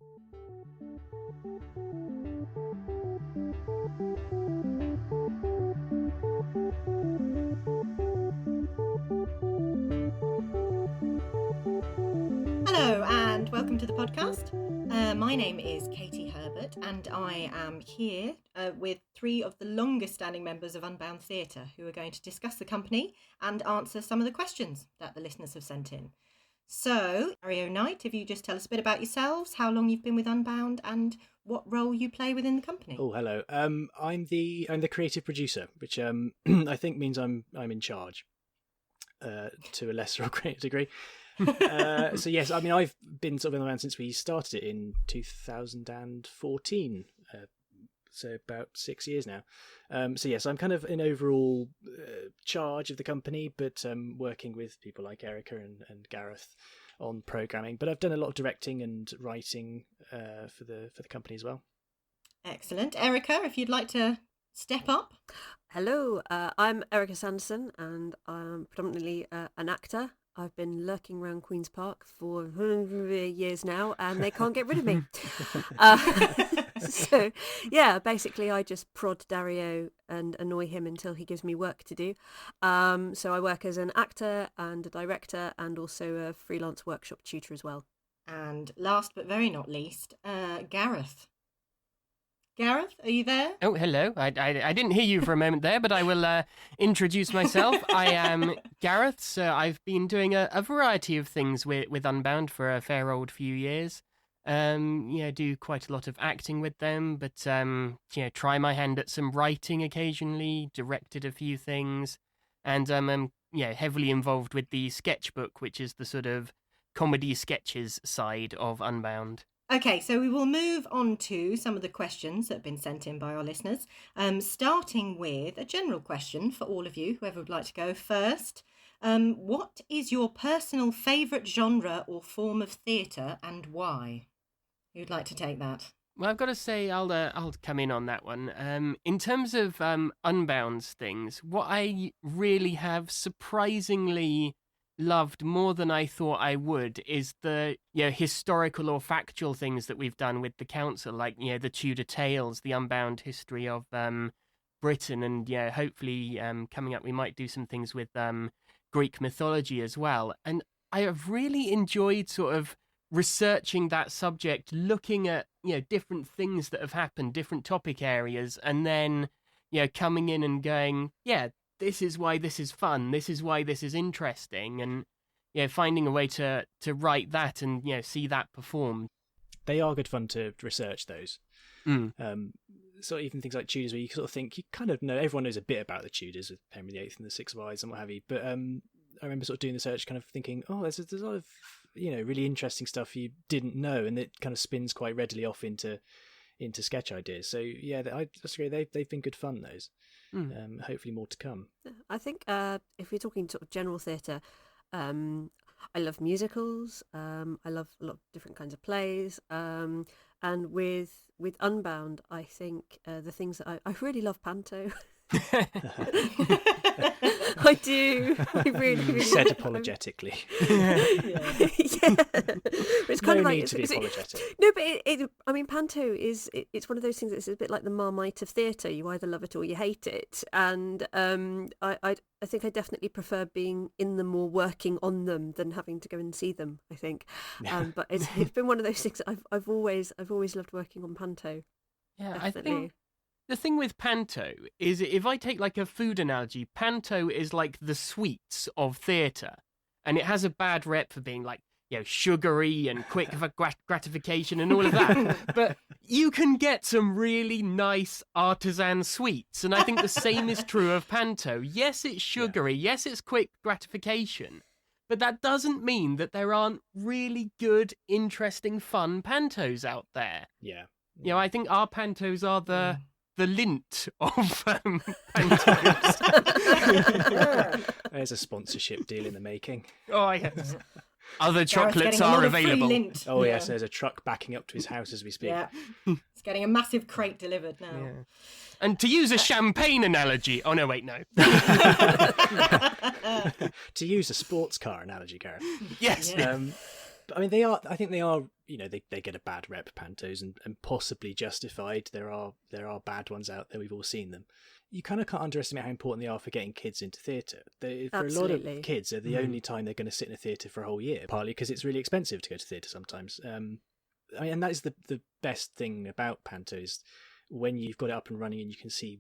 Hello and welcome to the podcast. My name is Kati Herbert and I am here with three of the longest standing members of Unbound Theatre who are going to discuss the company and answer some of the questions that the listeners have sent in. So, Dario Knight, if you just tell us a bit about yourselves, how long you've been with Unbound and what role you play within the company. Oh, hello. I'm the creative producer, which I think means I'm in charge to a lesser or greater degree. So yes, I mean I've been sort of in the band since we started it in 2014, so about 6 years now. So yes, I'm kind of in overall charge of the company, but working with people like Erika and Gareth on programming. But I've done a lot of directing and writing for the company as well. Excellent. Erika, if you'd like to step up. Hello, I'm Erika Sanderson and I'm predominantly an actor. I've been lurking around Queen's Park for years now and they can't get rid of me. So, yeah, basically I just prod Dario and annoy him until he gives me work to do. So I work as an actor and a director and also a freelance workshop tutor as well. And last but very not least, Gareth. Gareth, are you there? Oh, hello. I didn't hear you for a moment there, but I will introduce myself. I am Gareth. So I've been doing a variety of things with Unbound for a fair old few years. Do quite a lot of acting with them, but try my hand at some writing occasionally, directed a few things, and I'm heavily involved with the sketchbook, which is the sort of comedy sketches side of Unbound. Okay, so we will move on to some of the questions that have been sent in by our listeners, starting with a general question for all of you, whoever would like to go first. What is your personal favourite genre or form of theatre and why? Who'd like to take that? Well, I've got to say I'll come in on that one. In terms of Unbound's things, what I really have surprisingly loved more than I thought I would is the historical or factual things that we've done with the council, like the Tudor Tales, the Unbound history of Britain, and hopefully coming up we might do some things with Greek mythology as well. And I have really enjoyed sort of researching that subject, looking at different things that have happened, different topic areas, and then coming in and going, this is why this is fun, this is why this is interesting, and finding a way to write that and see that performed. They are good fun to research those. So even things like Tudors, where you sort of think you kind of know, everyone knows a bit about the Tudors with Henry VIII and the Six Wives and what have you, but I remember sort of doing the search, kind of thinking, there's a lot of really interesting stuff you didn't know, and it kind of spins quite readily off into sketch ideas. So I just agree, they've been good fun, those. Hopefully more to come. I think if we're talking sort of general theatre, I love musicals. I love a lot of different kinds of plays. And with Unbound, I think the things that I really love panto. I do. I really said apologetically. It's kind no of like need to be apologetic. No, but I mean, panto it's one of those things that's a bit like the Marmite of theatre. You either love it or you hate it. And I think I definitely prefer being in them or working on them than having to go and see them, I think. But it's been one of those things that I've always loved working on panto. Yeah, definitely. I think the thing with panto is, if I take like a food analogy, panto is like the sweets of theatre, and it has a bad rep for being like sugary and quick for gratification and all of that. But you can get some really nice artisan sweets, and I think the same is true of panto. Yes, it's sugary. Yes, it's quick gratification. But that doesn't mean that there aren't really good, interesting, fun pantos out there. Yeah. I think our pantos are the Lint of pantos. There's a sponsorship deal in the making. Oh, yes. Other chocolates are available. Oh, yes, there's a truck backing up to his house as we speak. Yeah, it's getting a massive crate delivered now. Yeah. And to use a champagne analogy... Oh, no, wait, no. To use a sports car analogy, Gareth. Yes. Yeah. But I mean, they are. I think they are. They get a bad rep, pantos, and possibly justified. There are bad ones out there. We've all seen them. You kind of can't underestimate how important they are for getting kids into theatre. For a lot of kids, they're the only time they're going to sit in a theatre for a whole year. Partly because it's really expensive to go to theatre sometimes. And that is the best thing about pantos, when you've got it up and running and you can see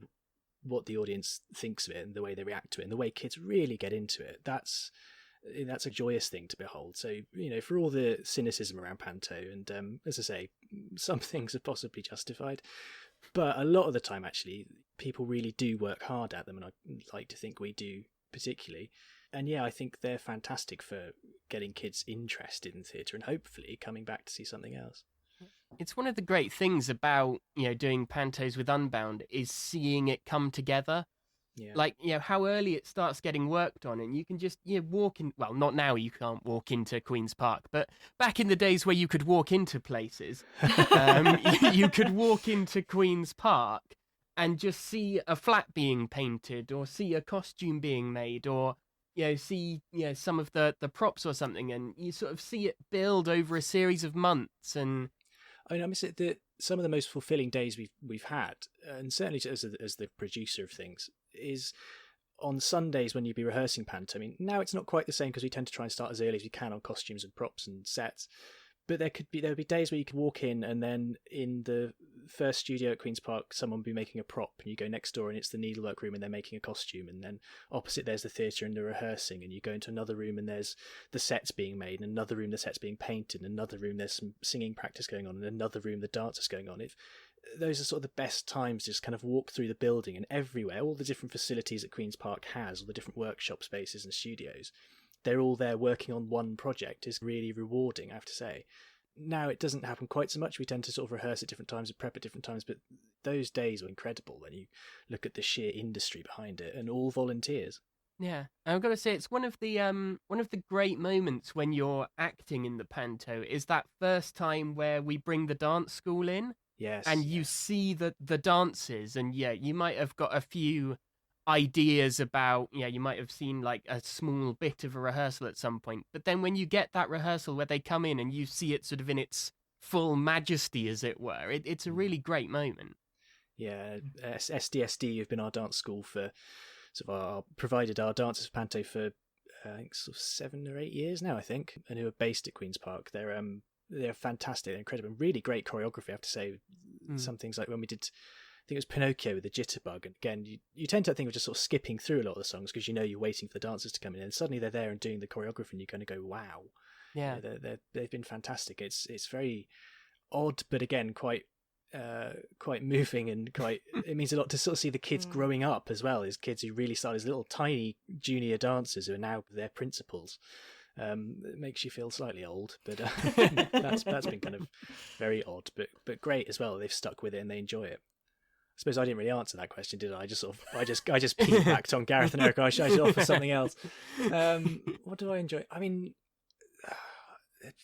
what the audience thinks of it and the way they react to it and the way kids really get into it. That's a joyous thing to behold. So, for all the cynicism around panto, and as I say, some things are possibly justified, but a lot of the time, actually, people really do work hard at them, and I like to think we do particularly. And yeah, I think they're fantastic for getting kids interested in theatre and hopefully coming back to see something else. It's one of the great things about, doing pantos with Unbound is seeing it come together. Yeah. Like, how early it starts getting worked on, and you can just walk in. Well, not now, you can't walk into Queen's Park, but back in the days where you could walk into places, you could walk into Queen's Park and just see a flat being painted, or see a costume being made, or see some of the props or something, and you sort of see it build over a series of months. And I must say that some of the most fulfilling days we've had, and certainly as the producer of things, is on Sundays when you'd be rehearsing panto. I mean, now it's not quite the same because we tend to try and start as early as we can on costumes and props and sets. But there would be days where you could walk in, and then in the first studio at Queen's Park, someone would be making a prop, and you go next door and it's the needlework room and they're making a costume, and then opposite there's the theatre and they're rehearsing, and you go into another room and there's the sets being made, and another room the sets being painted, and another room there's some singing practice going on, and another room the dance is going on. Those are sort of the best times to just kind of walk through the building, and everywhere, all the different facilities that Queen's Park has, all the different workshop spaces and studios, they're all there working on one project, is really rewarding, I have to say. Now it doesn't happen quite so much. We tend to sort of rehearse at different times and prep at different times, but those days were incredible when you look at the sheer industry behind it, and all volunteers. Yeah, I've got to say, it's one of the great moments when you're acting in the panto is that first time where we bring the dance school in. Yes. And you see the dances, and you might have got a few ideas about, you might have seen like a small bit of a rehearsal at some point. But then when you get that rehearsal where they come in and you see it sort of in its full majesty, as it were, it's a really great moment. Yeah, SDSD have been our dance school for provided our dancers for panto for I think sort of 7 or 8 years now, I think, and who are based at Queen's Park. They're fantastic, they're incredible, and really great choreography, I have to say. Some things like when we did, I think it was Pinocchio with the jitterbug, and again, you tend to think of just sort of skipping through a lot of the songs because you're waiting for the dancers to come in, and suddenly they're there and doing the choreography, and you kind of go, wow. Yeah, they've been fantastic. It's very odd, but again, quite moving, and it means a lot to sort of see the kids growing up as well, as kids who really start as little tiny junior dancers who are now their principals. It makes you feel slightly old, but that's been kind of very odd, but great as well. They've stuck with it and they enjoy it. I suppose I didn't really answer that question, did I? I just piggybacked on Gareth and Erika. I should offer something else. What do I enjoy? I mean,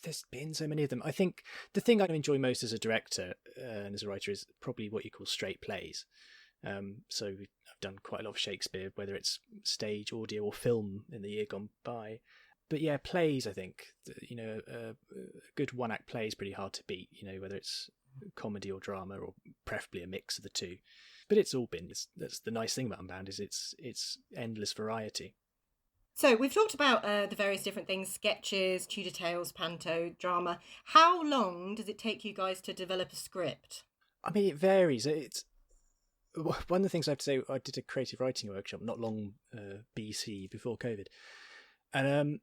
there's been so many of them. I think the thing I enjoy most as a director and as a writer is probably what you call straight plays. So I've done quite a lot of Shakespeare, whether it's stage, audio, or film in the year gone by. But yeah, plays, I think, a good one-act play is pretty hard to beat, whether it's comedy or drama, or preferably a mix of the two. But it's all been, that's the nice thing about Unbound, is it's endless variety. So we've talked about the various different things: sketches, Tudor tales, panto, drama. How long does it take you guys to develop a script? I mean, it varies. It's one of the things I have to say. I did a creative writing workshop not long BC, before COVID, and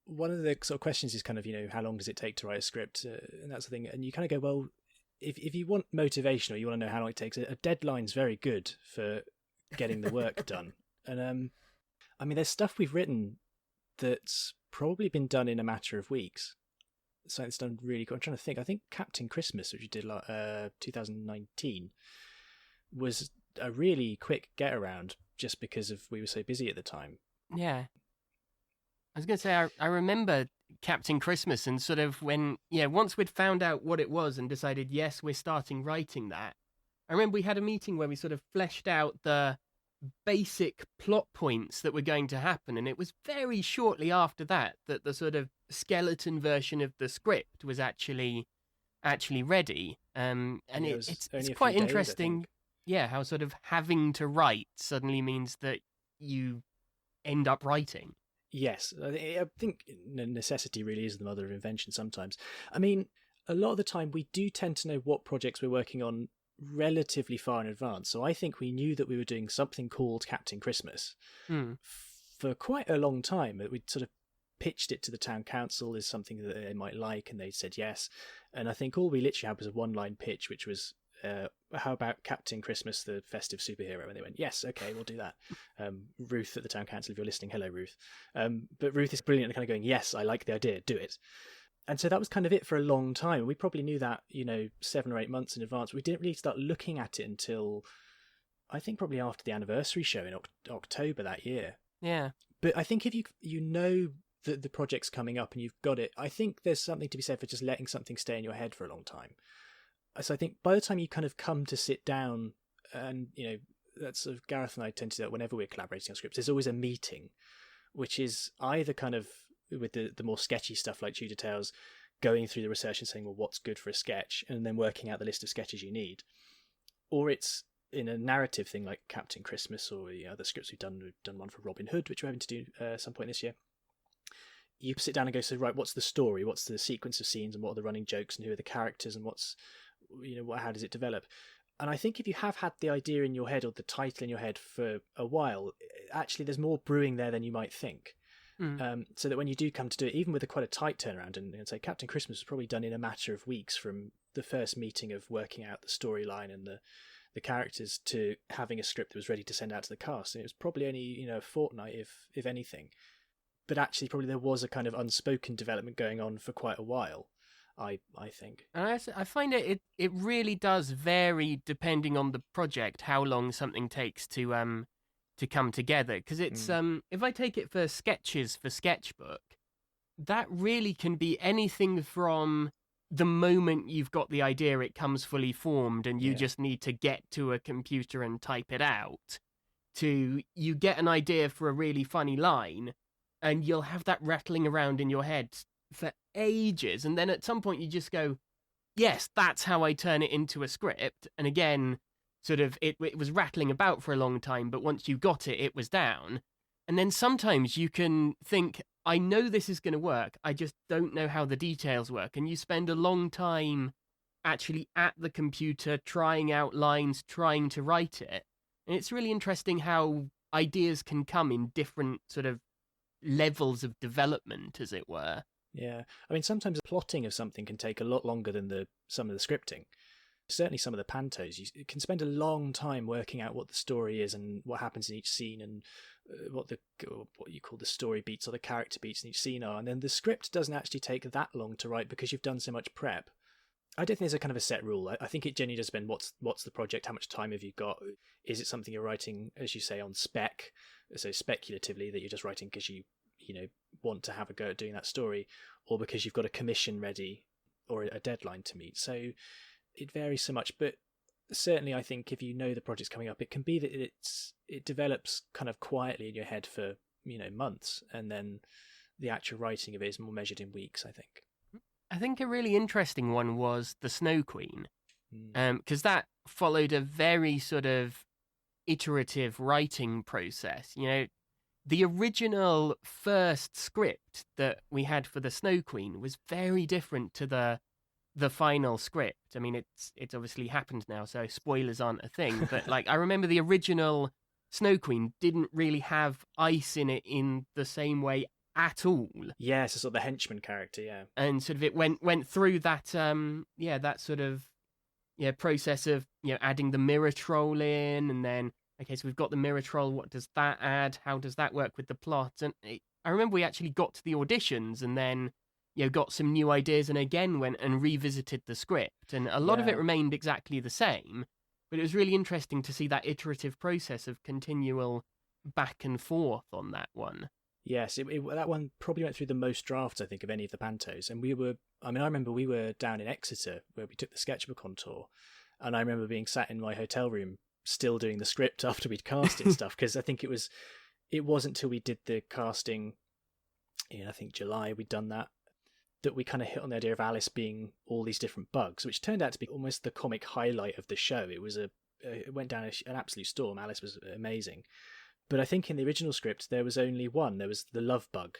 one of the sort of questions is kind of, how long does it take to write a script, and that's the thing. And you kind of go, well, if you want motivation, or you want to know how long it takes, a deadline's very good for getting the work done. And I mean, there's stuff we've written that's probably been done in a matter of weeks. So it's done really good. I'm trying to think. I think Captain Christmas, which we did 2019, was a really quick get around just because we were so busy at the time. Yeah. I was going to say, I remember Captain Christmas, and sort of once we'd found out what it was and decided, yes, we're starting writing that, I remember we had a meeting where we sort of fleshed out the basic plot points that were going to happen, and it was very shortly after that that the sort of skeleton version of the script was actually ready. And it's quite interesting, how sort of having to write suddenly means that you end up writing. Yes, I think necessity really is the mother of invention sometimes. I mean, a lot of the time we do tend to know what projects we're working on relatively far in advance. So I think we knew that we were doing something called Captain Christmas for quite a long time. We'd sort of pitched it to the town council as something that they might like, and they said yes. And I think all we literally had was a one-line pitch, which was, how about Captain Christmas, the festive superhero? And they went, yes, okay, we'll do that. Ruth at the town council, if you're listening, hello, Ruth. But Ruth is brilliant at kind of going, yes, I like the idea, do it. And so that was kind of it for a long time. We probably knew that, 7 or 8 months in advance. We didn't really start looking at it until, I think, probably after the anniversary show in October that year. Yeah. But I think if you know that the project's coming up and you've got it, I think there's something to be said for just letting something stay in your head for a long time. So I think by the time you kind of come to sit down, and, that's sort of Gareth and I tend to do that whenever we're collaborating on scripts, there's always a meeting, which is either kind of with the more sketchy stuff like Tudor Tales, going through the research and saying, well, what's good for a sketch, and then working out the list of sketches you need. Or it's in a narrative thing like Captain Christmas, or the other scripts we've done one for Robin Hood, which we're having to do some point this year. You sit down and go, so right, what's the story? What's the sequence of scenes, and what are the running jokes, and who are the characters, and how does it develop? And I think if you have had the idea in your head or the title in your head for a while, actually there's more brewing there than you might think. So that when you do come to do it, even with quite a tight turnaround, and say Captain Christmas was probably done in a matter of weeks from the first meeting of working out the storyline and the characters to having a script that was ready to send out to the cast. And it was probably only a fortnight, if anything. But actually, probably there was a kind of unspoken development going on for quite a while, I think. And I find it really does vary depending on the project, how long something takes to come together. Because it's if I take it for sketches for Sketchbook, that really can be anything from the moment you've got the idea, it comes fully formed, and you just need to get to a computer and type it out, to you get an idea for a really funny line, and you'll have that rattling around in your head for ages, and then at some point you just go, yes, that's how I turn it into a script. And again, sort of it was rattling about for a long time, but once you got it, it was down. And then sometimes you can think, I know this is going to work, I just don't know how the details work, and you spend a long time actually at the computer trying out lines, trying to write it. And it's really interesting how ideas can come in different sort of levels of development, as it were. Yeah, I mean, sometimes the plotting of something can take a lot longer than some of the scripting. Certainly some of the pantos, you can spend a long time working out what the story is and what happens in each scene, and what you call the story beats or the character beats in each scene are. And then the script doesn't actually take that long to write because you've done so much prep. I don't think there's a kind of a set rule. I think it generally does depend what's the project, how much time have you got? Is it something you're writing, as you say, on spec, so speculatively, that you're just writing because you want to have a go at doing that story, or because you've got a commission ready or a deadline to meet? So it varies so much, but certainly I think if you know the project's coming up, it can be that it develops kind of quietly in your head for months, and then the actual writing of it is more measured in weeks, I think. I think a really interesting one was The Snow Queen, because that followed a very sort of iterative writing process. The original first script that we had for The Snow Queen was very different to the final script. I mean, it's obviously happened now, so spoilers aren't a thing. But I remember the original Snow Queen didn't really have ice in it in the same way at all. Yeah, it's a sort of the henchman character, yeah. And sort of it went through that that sort of process of adding the mirror troll in, and then okay, so we've got the mirror troll, what does that add? How does that work with the plot? And I remember we actually got to the auditions and then got some new ideas, and again went and revisited the script, and a lot of it remained exactly the same, but it was really interesting to see that iterative process of continual back and forth on that one. Yes, that one probably went through the most drafts, I think, of any of the pantos. And I remember we were down in Exeter where we took the sketchbook on tour, and I remember being sat in my hotel room still doing the script after we'd cast it and stuff, because I think it wasn't till we did the casting in, I think, July we'd done that we kind of hit on the idea of Alice being all these different bugs, which turned out to be almost the comic highlight of the show. It went down an absolute storm. Alice was amazing. But I think in the original script, there was only one. There was the love bug.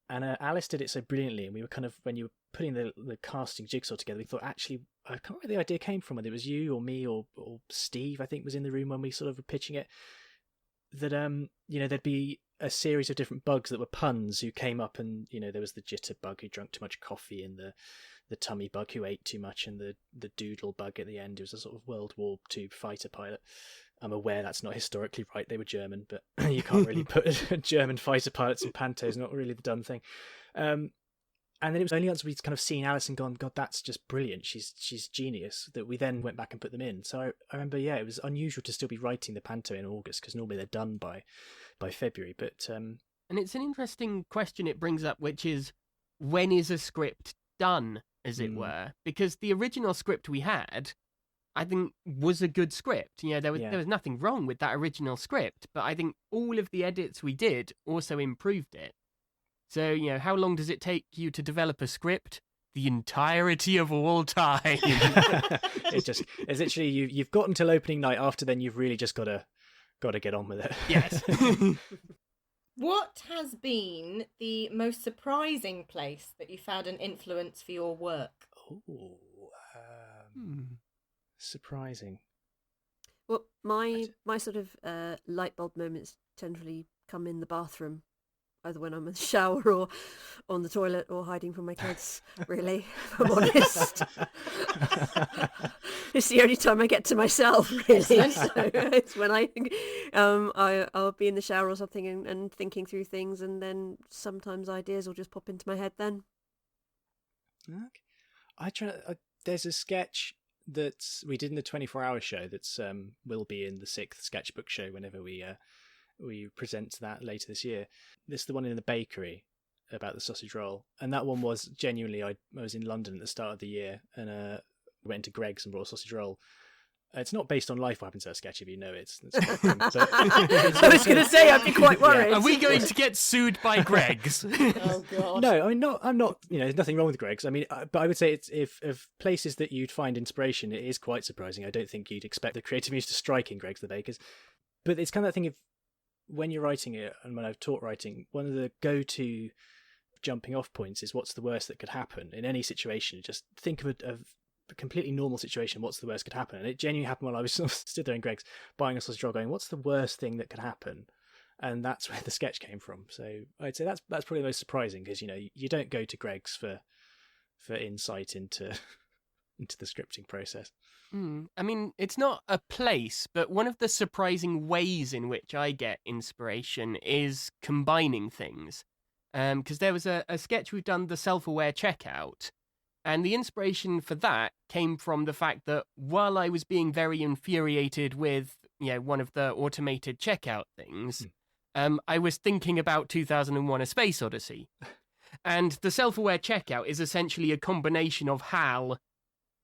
And Alice did it so brilliantly. And we were kind of, when you were putting the casting jigsaw together, we thought, actually, I can't remember where the idea came from, whether it was you or me or Steve, I think, was in the room when we sort of were pitching it, that, there'd be a series of different bugs that were puns who came up, and, there was the jitter bug who drank too much coffee, and the tummy bug who ate too much, and the doodle bug at the end, who was a sort of World War II fighter pilot. I'm aware that's not historically right. They were German, but you can't really put German fighter pilots in pantos. Not really the done thing. And then it was only once we'd kind of seen Alice and gone, God, that's just brilliant. She's genius, that we then went back and put them in. So I remember, it was unusual to still be writing the panto in August, because normally they're done by February. But and it's an interesting question it brings up, which is, when is a script done, as it were? Because the original script we had, I think, was a good script. There was nothing wrong with that original script, but I think all of the edits we did also improved it. So, how long does it take you to develop a script? The entirety of all time. It's literally you've got until opening night. After then, you've really just got to get on with it. Yes. What has been the most surprising place that you found an influence for your work? Oh, surprising. Well, my sort of light bulb moments generally come in the bathroom, either when I'm in the shower or on the toilet or hiding from my kids, really, if I'm honest. It's the only time I get to myself, really. So it's when I'll be in the shower or something and thinking through things, and then sometimes ideas will just pop into my head then. Okay. There's a sketch that we did in the 24-hour show that's will be in the 6th sketchbook show whenever we present that later this year. This is the one in the bakery about the sausage roll, and that one was genuinely, I was in London at the start of the year, and went to Greg's and brought a sausage roll. It's not based on life what happens to that sketch, if you know it. But I was going to say, I'd be quite worried. Are we going to get sued by Greg's? Oh God! No, I mean, I'm not. There's nothing wrong with Greg's. I mean, but I would say it's if places that you'd find inspiration, it is quite surprising. I don't think you'd expect the creative muse to strike in Greg's the Bakers, but it's kind of that thing of, when you're writing it, and when I've taught writing, one of the go-to jumping off points is, what's the worst that could happen in any situation? Just think of a completely normal situation. What's the worst could happen? And it genuinely happened while I was sort of stood there in Greg's buying a sausage roll, going, what's the worst thing that could happen? And that's where the sketch came from. So I'd say that's probably the most surprising, because you don't go to Greg's for insight into the scripting process. I mean, it's not a place, but one of the surprising ways in which I get inspiration is combining things. Because there was a sketch we've done, the self-aware checkout, and the inspiration for that came from the fact that while I was being very infuriated with, one of the automated checkout things, I was thinking about 2001: A Space Odyssey. And the self-aware checkout is essentially a combination of HAL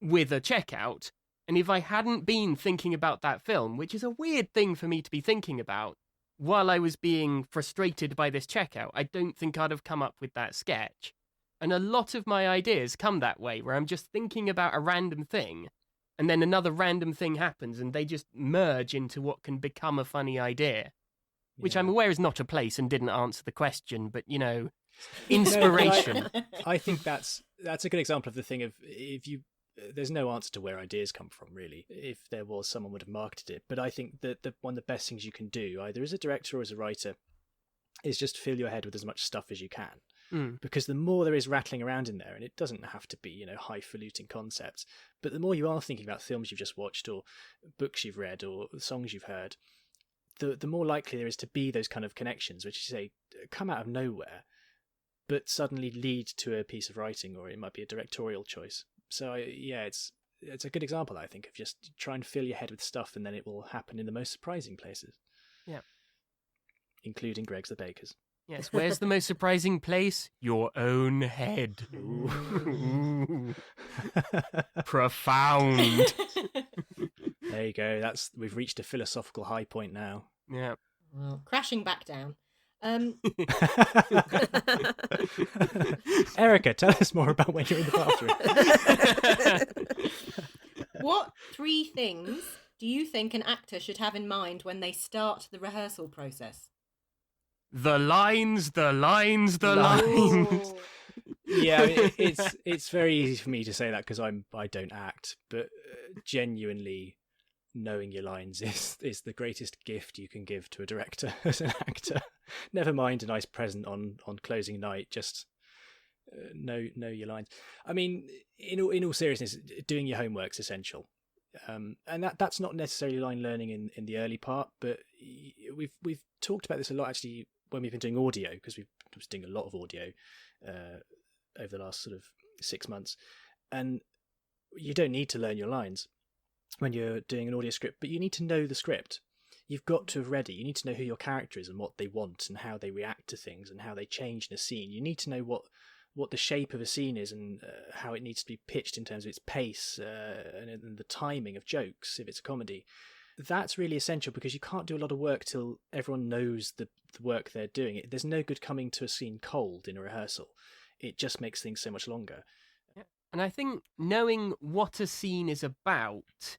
with a checkout. And if I hadn't been thinking about that film, which is a weird thing for me to be thinking about, while I was being frustrated by this checkout, I don't think I'd have come up with that sketch. And a lot of my ideas come that way, where I'm just thinking about a random thing, and then another random thing happens, and they just merge into what can become a funny idea. Which I'm aware is not a place and didn't answer the question, but, inspiration. No, I think that's a good example of the thing of, there's no answer to where ideas come from, really. If there was, someone would have marketed it. But I think that one of the best things you can do, either as a director or as a writer, is just fill your head with as much stuff as you can. Because the more there is rattling around in there, and it doesn't have to be, highfalutin concepts, but the more you are thinking about films you've just watched, or books you've read, or songs you've heard, the more likely there is to be those kind of connections, which, you say, come out of nowhere, but suddenly lead to a piece of writing, or it might be a directorial choice. So it's a good example, I think, of just trying to fill your head with stuff, and then it will happen in the most surprising places. Yeah. Including Greg's the Bakers. Yes, where's the most surprising place? Your own head. Ooh. Profound. There you go. We've reached a philosophical high point now. Yeah. Well, crashing back down. Erika, tell us more about when you're in the bathroom. What 3 things do you think an actor should have in mind when they start the rehearsal process? The lines. Ooh. Yeah, I mean, it's very easy for me to say that because I don't act, but genuinely knowing your lines is the greatest gift you can give to a director as an actor. Never mind a nice present on closing night, just know your lines. I mean, in all seriousness, doing your homework's essential. And that's not necessarily line learning in the early part, but we've talked about this a lot actually when we've been doing audio, because we've been doing a lot of audio over the last sort of 6 months, and you don't need to learn your lines when you're doing an audio script, but you need to know the script. You've got to have read it. You need to know who your character is and what they want and how they react to things and how they change in a scene. You need to know what the shape of a scene is and how it needs to be pitched in terms of its pace and the timing of jokes if it's a comedy. That's really essential because you can't do a lot of work till everyone knows the work they're doing. There's no good coming to a scene cold in a rehearsal. It just makes things so much longer. Yeah. And I think knowing what a scene is about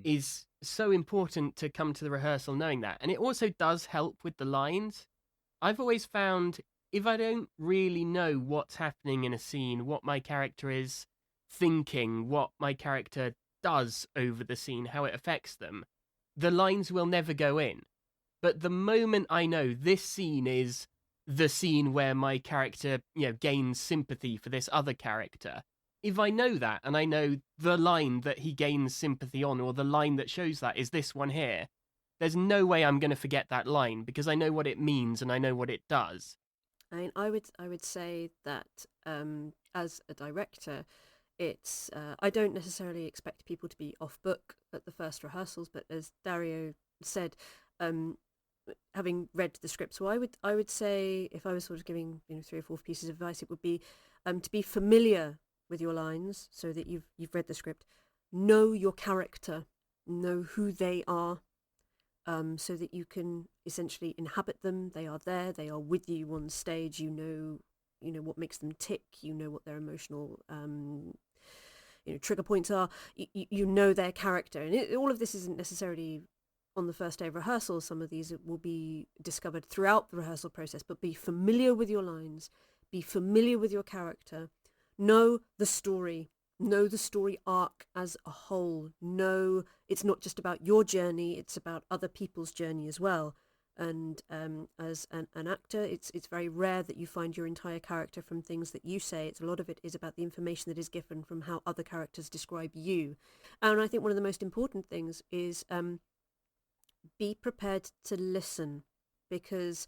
is so important to come to the rehearsal knowing that. And it also does help with the lines. I've always found if I don't really know what's happening in a scene, what my character is thinking, what my character does over the scene, how it affects them, the lines will never go in. But the moment I know this scene is the scene where my character, gains sympathy for this other character, if I know that and I know the line that he gains sympathy on or the line that shows that is this one here, there's no way I'm going to forget that line because I know what it means and I know what it does. I mean, I would say that as a director, it's I don't necessarily expect people to be off book at the first rehearsals, but as Dario said, having read the script, so I would say if I was sort of giving 3 or 4 pieces of advice, it would be to be familiar with your lines so that you've read the script, know your character, know who they are, so that you can essentially inhabit them. They are there, they are with you on stage. You know what makes them tick. You know what their emotional trigger points are. You know their character, and all of this isn't necessarily on the first day of rehearsal. Some of these will be discovered throughout the rehearsal process. But be familiar with your lines. Be familiar with your character. Know the story. Know the story arc as a whole. Know it's not just about your journey, it's about other people's journey as well. And as an actor, it's very rare that you find your entire character from things that you say. A lot of it is about the information that is given from how other characters describe you. And I think one of the most important things is be prepared to listen, because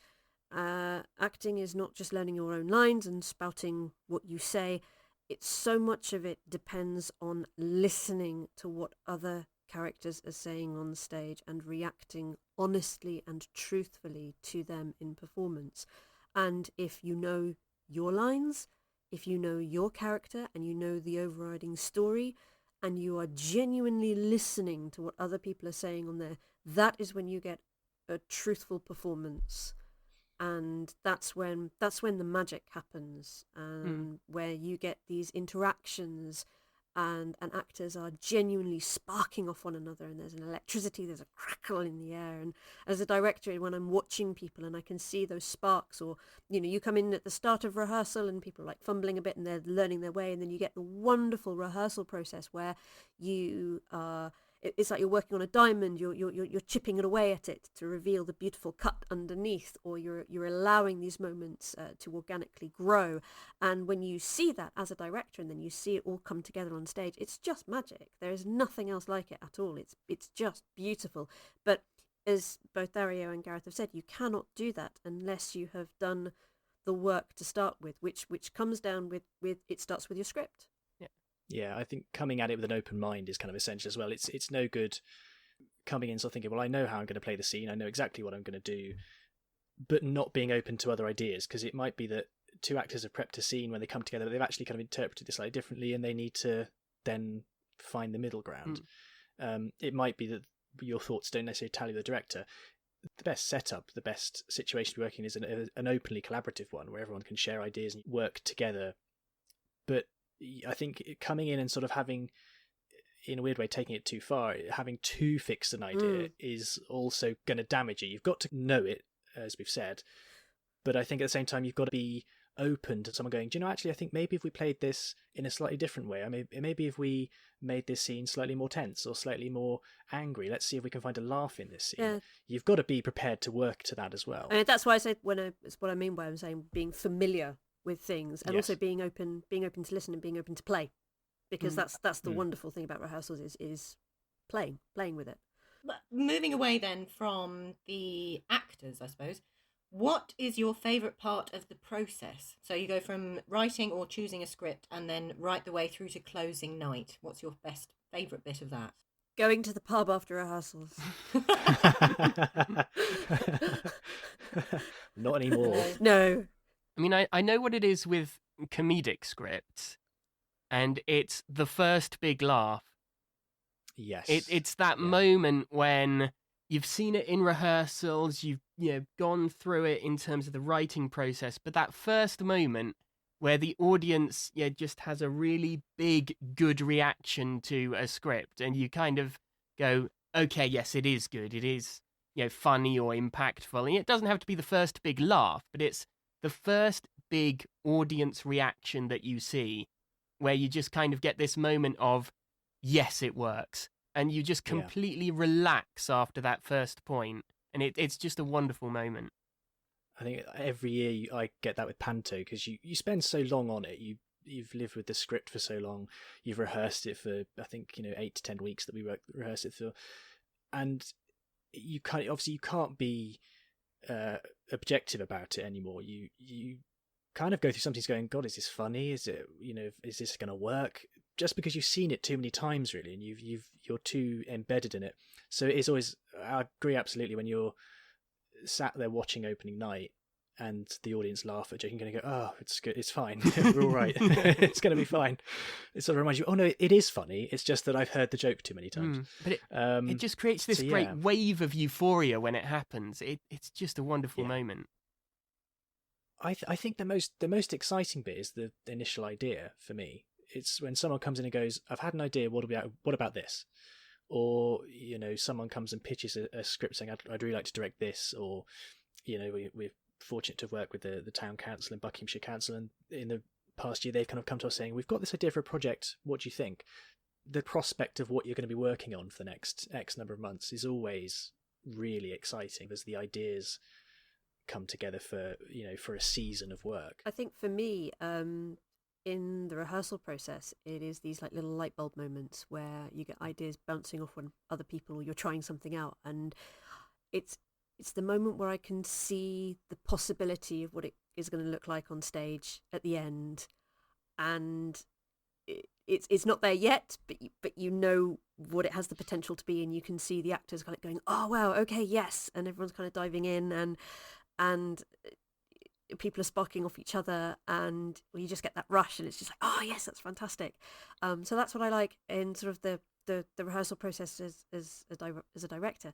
acting is not just learning your own lines and spouting what you say. It's so much of it depends on listening to what other characters are saying on stage and reacting honestly and truthfully to them in performance. And if you know your lines, if you know your character and you know the overriding story, and you are genuinely listening to what other people are saying on there, that is when you get a truthful performance. And that's when the magic happens, where you get these interactions and actors are genuinely sparking off one another, and there's an electricity, there's a crackle in the air. And as a director, when I'm watching people and I can see those sparks, or you come in at the start of rehearsal and people are like fumbling a bit and they're learning their way, and then you get the wonderful rehearsal process where you are it's like you're working on a diamond. You're chipping it away at it to reveal the beautiful cut underneath, or you're allowing these moments to organically grow. And when you see that as a director, and then you see it all come together on stage, it's just magic. There is nothing else like it at all. It's just beautiful. But as both Dario and Gareth have said, you cannot do that unless you have done the work to start with, which comes down with it starts with your script. Yeah, I think coming at it with an open mind is kind of essential as well. It's no good coming in sort of thinking, well, I know how I'm going to play the scene, I know exactly what I'm going to do, but not being open to other ideas, because it might be that 2 actors have prepped a scene when they come together, they've actually kind of interpreted this slightly differently, and they need to then find the middle ground. It might be that your thoughts don't necessarily tally with the director. The best setup, the best situation to be working in is an openly collaborative one where everyone can share ideas and work together. But I think coming in and sort of having, in a weird way, taking it too far, having too fixed an idea is also going to damage it. You've got to know it, as we've said, but I think at the same time you've got to be open to someone going, do you know, actually I think maybe if we played this in a slightly different way, maybe if we made this scene slightly more tense or slightly more angry, let's see if we can find a laugh in this scene. Yeah. You've got to be prepared to work to that as well. And that's why I said it's what I mean by I'm saying being familiar with things, and Yes. also being open to listen and being open to play, because that's the wonderful thing about rehearsals is playing with it. But moving away then from the actors, I suppose, what is your favourite part of the process? So you go from writing or choosing a script and then right the way through to closing night. What's your favourite bit of that? Going to the pub after rehearsals. Not anymore. No. I mean, I know what it is with comedic scripts, and it's the first big laugh. Yes. It's that moment when you've seen it in rehearsals, you've gone through it in terms of the writing process, but that first moment where the audience just has a really big, good reaction to a script, and you kind of go, okay, yes, it is good, it is funny or impactful, and it doesn't have to be the first big laugh, but it's the first big audience reaction that you see, where you just kind of get this moment of, yes, it works. And you just completely relax after that first point. And it's just a wonderful moment. I think every year I get that with Panto, because you spend so long on it. You've lived with the script for so long. You've rehearsed it for, I think, 8 to 10 weeks that we rehearse it for. And you can't be objective about it anymore. You kind of go through something going, God, is this funny? Is it, is this going to work? Just because you've seen it too many times, really, and you're too embedded in it. So it is always, I agree absolutely, when you're sat there watching opening night and the audience laugh at a joke, you're going to go, oh, it's good, it's fine, we're all right, it's going to be fine. It sort of reminds you, oh no, it is funny, it's just that I've heard the joke too many times. But it just creates this great wave of euphoria when it happens. It's just a wonderful moment. I think the most exciting bit is the initial idea for me. It's when someone comes in and goes, I've had an idea, what about this? Or, someone comes and pitches a script saying, I'd really like to direct this. Or, we're fortunate to work with the town council and Buckinghamshire Council. And in the past year, they've kind of come to us saying, we've got this idea for a project. What do you think? The prospect of what you're going to be working on for the next X number of months is always really exciting as the ideas come together for a season of work. I think for me, in the rehearsal process, it is these like little light bulb moments where you get ideas bouncing off on other people, or you're trying something out, and it's the moment where I can see the possibility of what it is going to look like on stage at the end, and it's not there yet, but you know what it has the potential to be, and you can see the actors kind of going, oh wow, okay, yes, and everyone's kind of diving in, and people are sparking off each other, and you just get that rush, and it's just like, oh yes, that's fantastic. So that's what I like in sort of the rehearsal process as a director,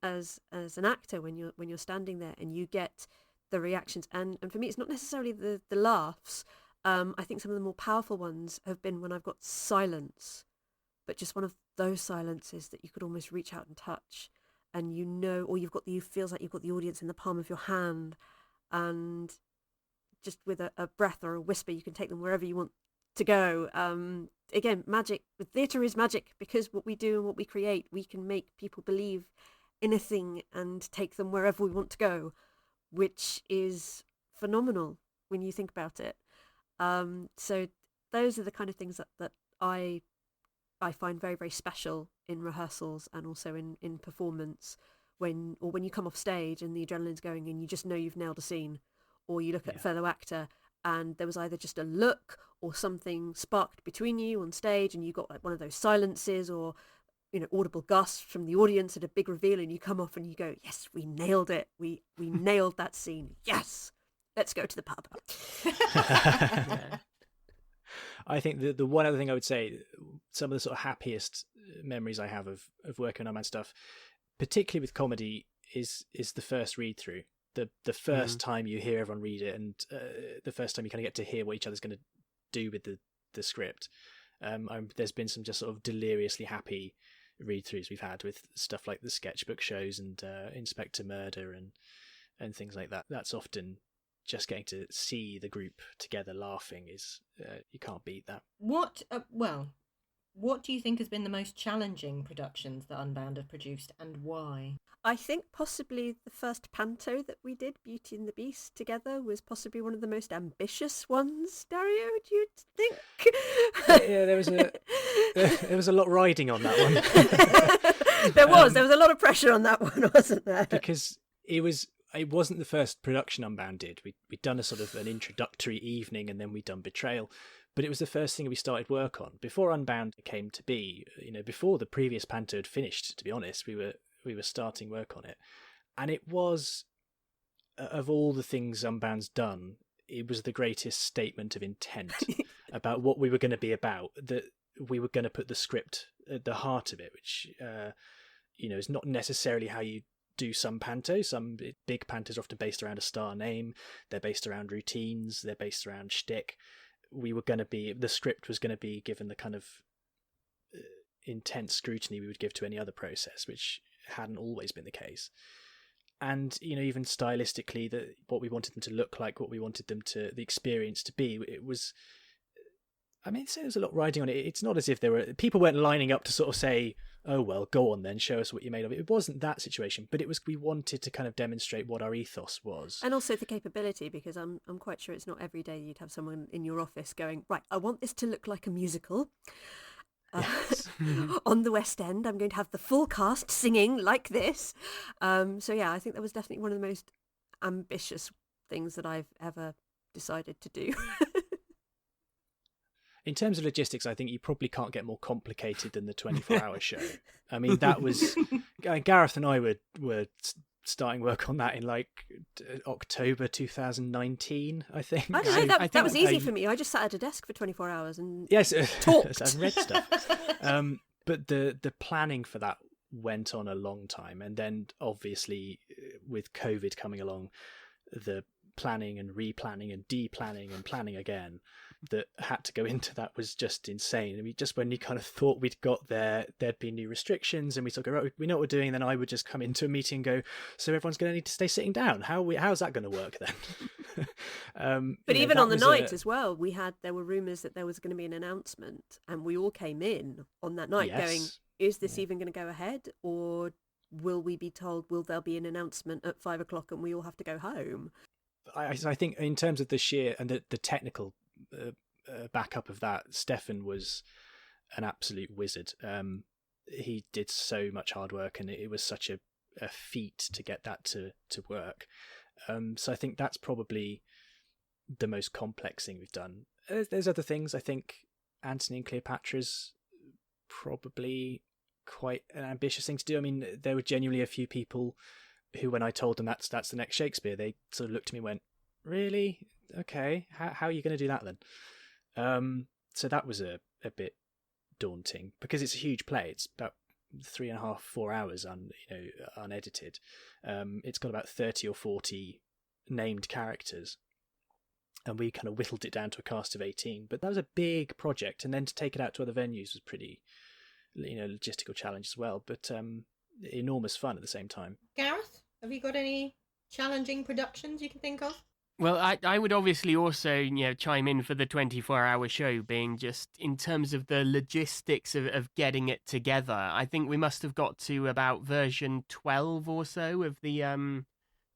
as an actor, when you're standing there and you get the reactions, and for me it's not necessarily the laughs. I think some of the more powerful ones have been when I've got silence, but just one of those silences that you could almost reach out and touch, and or feels like you've got the audience in the palm of your hand, and just with a breath or a whisper you can take them wherever you want to go. Again, magic. Theatre is magic, because what we do and what we create, we can make people believe anything and take them wherever we want to go, which is phenomenal when you think about it. So those are the kind of things that I find very, very special in rehearsals, and also in performance, when you come off stage and the adrenaline's going and you just know you've nailed a scene, or you look at a fellow actor and there was either just a look or something sparked between you on stage, and you got like one of those silences or audible gasps from the audience at a big reveal, and you come off and you go, yes, we nailed it, we nailed that scene, yes, let's go to the pub. I think the one other thing I would say, some of the sort of happiest memories I have of working on Unbound stuff, particularly with comedy, is the first read through. The first time you hear everyone read it, and the first time you kind of get to hear what each other's going to do with the script. There's been some just sort of deliriously happy read-throughs we've had with stuff like the sketchbook shows and Inspector Murder and things like that. That's often just getting to see the group together laughing is you can't beat that. What do you think has been the most challenging productions that Unbound have produced, and why? I think possibly the first panto that we did, Beauty and the Beast, together was possibly one of the most ambitious ones. Dario, do you think? Yeah, there was a lot riding on that one. There was a lot of pressure on that one, wasn't there? Because it wasn't the first production Unbound did. We'd done a sort of an introductory evening, and then we'd done Betrayal. But it was the first thing we started work on. Before Unbound came to be, before the previous panto had finished, to be honest, we were starting work on it. And it was, of all the things Unbound's done, it was the greatest statement of intent about what we were going to be about, that we were going to put the script at the heart of it, which, is not necessarily how you do some pantos. Some big pantos are often based around a star name. They're based around routines. They're based around shtick. The script was going to be given the kind of intense scrutiny we would give to any other process, which hadn't always been the case. And even stylistically, what we wanted them to look like, what we wanted them to the experience to be, it was. I mean, so there's a lot riding on it. It's not as if people weren't lining up to sort of say, "Oh well, go on then, show us what you're made of." It wasn't that situation, but it was. We wanted to kind of demonstrate what our ethos was, and also the capability, because I'm quite sure it's not every day you'd have someone in your office going, "Right, I want this to look like a musical." Yes. On the West End, I'm going to have the full cast singing like this. So yeah, I think that was definitely one of the most ambitious things that I've ever decided to do. In terms of logistics, I think you probably can't get more complicated than the 24-hour show. I mean, that was... Gareth and I were starting work on that in October 2019 , I think. I don't know, that was easy for me. I just sat at a desk for 24 hours and talked. And read stuff. But the planning for that went on a long time. And then, obviously, with COVID coming along, the planning and replanning and deplanning and planning again that had to go into that was just insane. I mean, just when you kind of thought we'd got there, there'd be new restrictions, and we sort of go, right, we know what we're doing. Then I would just come into a meeting and go, so everyone's going to need to stay sitting down. How's that going to work then? But even on the night as well, there were rumours that there was going to be an announcement, and we all came in on that night going, is this even going to go ahead, or will we be told, will there be an announcement at 5 o'clock and we all have to go home? I think in terms of the sheer and the technical backup of that, Stefan was an absolute wizard. He did so much hard work, and it was such a feat to get that to work. So I think that's probably the most complex thing we've done. There's other things. I think Antony and Cleopatra's probably quite an ambitious thing to do. I mean, there were genuinely a few people who, when I told them that's the next Shakespeare, they sort of looked at me and went, really? Okay, how are you going to do that then? So that was a bit daunting, because it's a huge play. It's about 3.5, 4 hours unedited. It's got about 30 or 40 named characters, and we kind of whittled it down to a cast of 18. But that was a big project, and then to take it out to other venues was pretty, logistical challenge as well. But enormous fun at the same time. Gareth, have you got any challenging productions you can think of? Well, I would obviously also, chime in for the 24-hour show, being just in terms of the logistics of getting it together. I think we must have got to about version 12 or so of the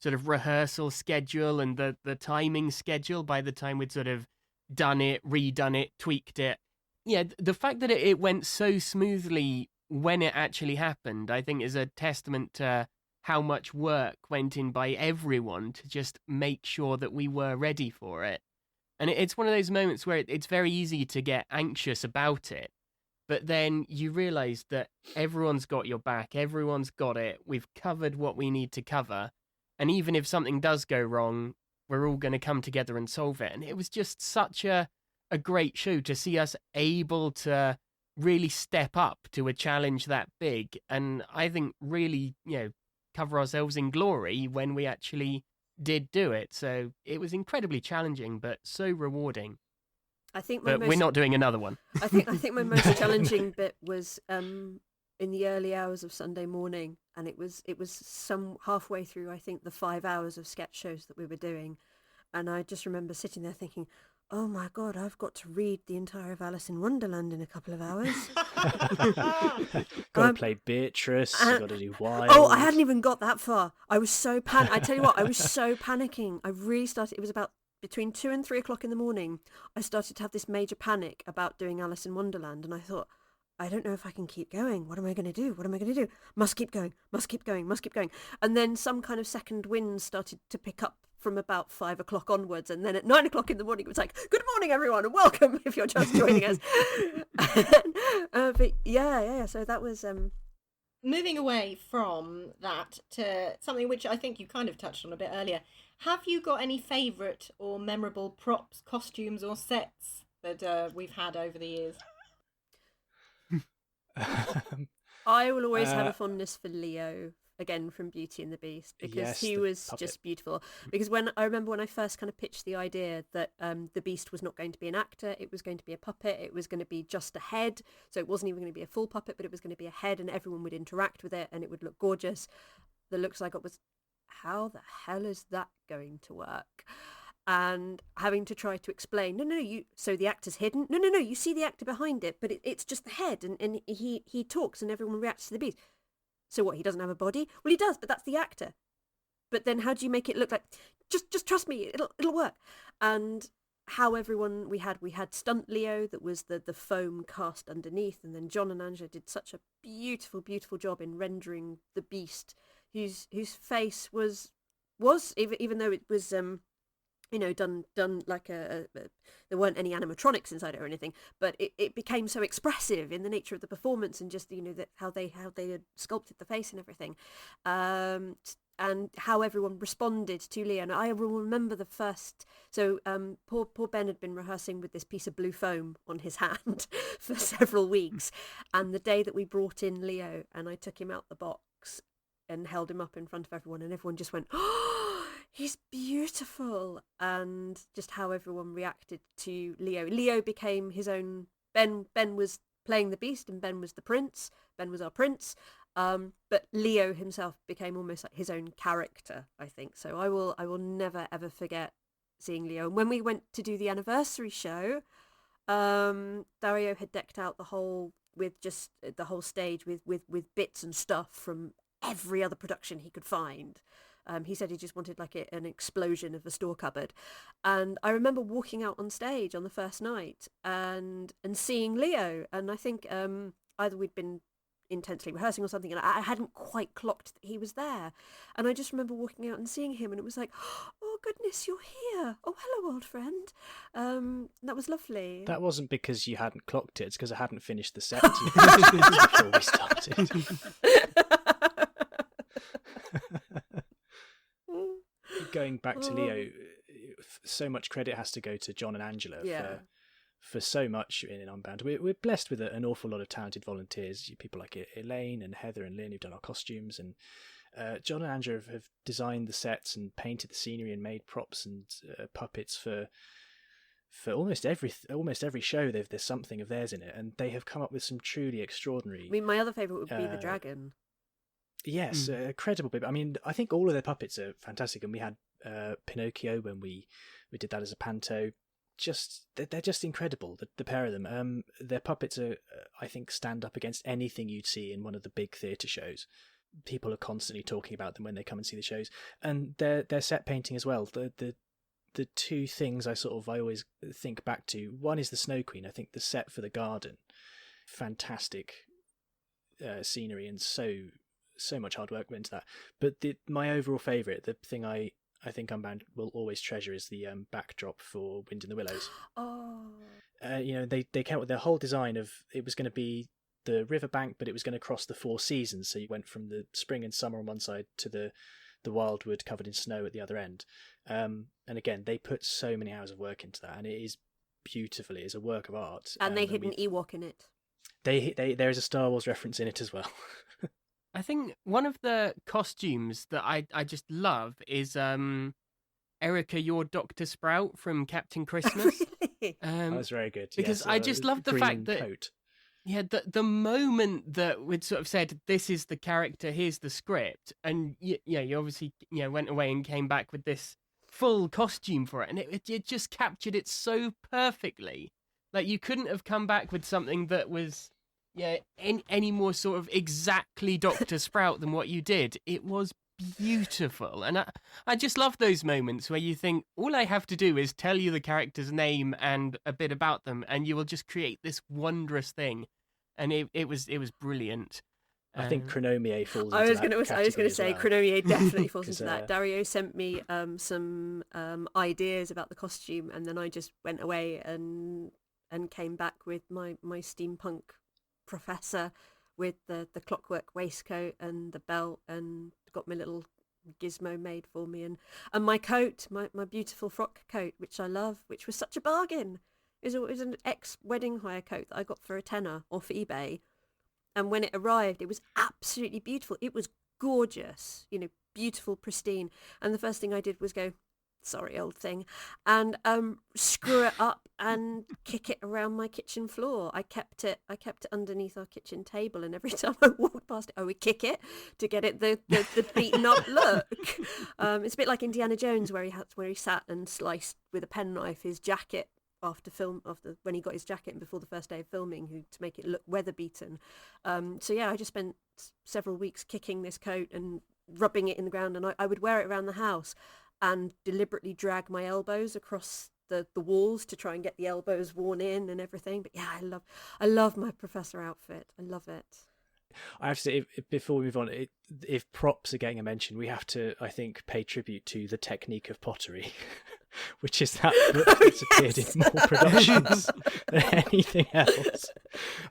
sort of rehearsal schedule and the timing schedule by the time we'd sort of done it, redone it, tweaked it. Yeah, the fact that it went so smoothly when it actually happened, I think is a testament to how much work went in by everyone to just make sure that we were ready for it. And it's one of those moments where it's very easy to get anxious about it, but then you realise that everyone's got your back, everyone's got it, we've covered what we need to cover, and even if something does go wrong, we're all going to come together and solve it. And it was just such a great show to see us able to really step up to a challenge that big, and I think really, cover ourselves in glory when we actually did do it. So it was incredibly challenging, but so rewarding. But we're not doing another one. I think my most challenging bit was in the early hours of Sunday morning, and it was some halfway through, I think, the 5 hours of sketch shows that we were doing, and I just remember sitting there thinking, oh my God, I've got to read the entire of Alice in Wonderland in a couple of hours. Got to play Beatrice, got to do Wild. Oh, I hadn't even got that far. I was so I tell you what, I was so panicking. I really started, it was about between 2 and 3 o'clock in the morning, I started to have this major panic about doing Alice in Wonderland, and I thought, I don't know if I can keep going. What am I going to do? What am I going to do? Must keep going, must keep going, must keep going. And then some kind of second wind started to pick up from about 5 o'clock onwards, and then at 9 o'clock in the morning it was like, good morning everyone and welcome if you're just joining us. But yeah, so that was moving away from that to something which I think you kind of touched on a bit earlier. Have you got any favourite or memorable props, costumes or sets that we've had over the years? I will always have a fondness for Leo, again from Beauty and the Beast, because he was just beautiful. Because I remember when I first kind of pitched the idea that the Beast was not going to be an actor, it was going to be a puppet, it was going to be just a head, so it wasn't even going to be a full puppet, but it was going to be a head and everyone would interact with it and it would look gorgeous. The looks I got was, how the hell is that going to work? And having to try to explain, so the actor's hidden, you see the actor behind it, but it's just the head, and he talks and everyone reacts to the Beast. So what, he doesn't have a body? Well, he does, but that's the actor. But then how do you make it look like, just trust me, it'll work. And how everyone, we had Stunt Leo, that was the foam cast underneath, and then John and Angela did such a beautiful job in rendering the Beast, whose face was even though it was done like there weren't any animatronics inside it or anything, but it became so expressive in the nature of the performance and just how they had sculpted the face and everything, and how everyone responded to Leo. And I will remember the first, so poor Ben had been rehearsing with this piece of blue foam on his hand for several weeks, and the day that we brought in Leo and I took him out the box and held him up in front of everyone, and everyone just went, oh, he's beautiful. And just how everyone reacted to Leo. Leo became his own, Ben was playing the Beast and Ben was the prince. Ben was our prince. But Leo himself became almost like his own character, I think. So I will never ever forget seeing Leo. And when we went to do the anniversary show, Dario had decked out the whole stage with bits and stuff from every other production he could find. He said he just wanted like an explosion of a store cupboard. And I remember walking out on stage on the first night and seeing Leo. And I think either we'd been intensely rehearsing or something, and I hadn't quite clocked that he was there. And I just remember walking out and seeing him, and it was like, oh goodness, you're here. Oh, hello, old friend. That was lovely. That wasn't because you hadn't clocked it, it's because I hadn't finished the set before we started. Going back to Leo, so much credit has to go to John and Angela for so much in Unbound. We're blessed with an awful lot of talented volunteers, people like Elaine and Heather and Lynn who've done our costumes, and John and Angela have designed the sets and painted the scenery and made props and puppets for almost every show. There's something of theirs in it, and they have come up with some truly extraordinary. I mean, my other favourite would be the dragon. Yes, credible baby. I mean, I think all of their puppets are fantastic, and we had Pinocchio when we did that as a panto. They're just incredible. The pair of them. Their puppets are, I think, stand up against anything you'd see in one of the big theatre shows. People are constantly talking about them when they come and see the shows, and their set painting as well. The two things I always think back to. One is the Snow Queen. I think the set for the garden, fantastic scenery, and so much hard work went into that. But my overall favourite, the thing I think Unbound will always treasure, is the backdrop for Wind in the Willows. Oh. They came up with their whole design of, it was going to be the riverbank, but it was going to cross the 4 seasons. So you went from the spring and summer on one side to the wildwood covered in snow at the other end. And again, they put so many hours of work into that, and it is beautiful. It is a work of art. And they hid an Ewok in it. there is a Star Wars reference in it as well. I think one of the costumes that I just love is Erika, your Dr. Sprout from Captain Christmas. Really? That was very good. Because yes, I just love the fact that coat. Yeah, the moment that we'd sort of said, this is the character, here's the script, and you obviously went away and came back with this full costume for it, and it just captured it so perfectly. Like, you couldn't have come back with something that was any more sort of exactly Dr. Sprout than what you did. It was beautiful, and I just love those moments where you think, all I have to do is tell you the character's name and a bit about them, and you will just create this wondrous thing. And it was brilliant. I think Chronomier falls. I was going to say Chronomier definitely falls into that. Dario sent me some ideas about the costume, and then I just went away and came back with my steampunk professor with the clockwork waistcoat and the belt, and got my little gizmo made for me, and my coat, my beautiful frock coat, which I love, which was such a bargain. It was an ex-wedding hire coat that I got for £10 off eBay, and when it arrived, it was absolutely beautiful. It was gorgeous, beautiful, pristine. And the first thing I did was go, sorry, old thing, and screw it up and kick it around my kitchen floor. I kept it underneath our kitchen table, and every time I walked past it, I would kick it to get it the beaten up look. It's a bit like Indiana Jones, where he sat and sliced with a penknife his jacket when he got his jacket before the first day of filming, to make it look weather beaten. So I just spent several weeks kicking this coat and rubbing it in the ground, and I would wear it around the house and deliberately drag my elbows across the walls to try and get the elbows worn in and everything. But yeah, I love my professor outfit. I love it. I have to say, before we move on, if props are getting a mention, we have to, I think, pay tribute to The Technique of Pottery, which is that book that's appeared in more productions than anything else.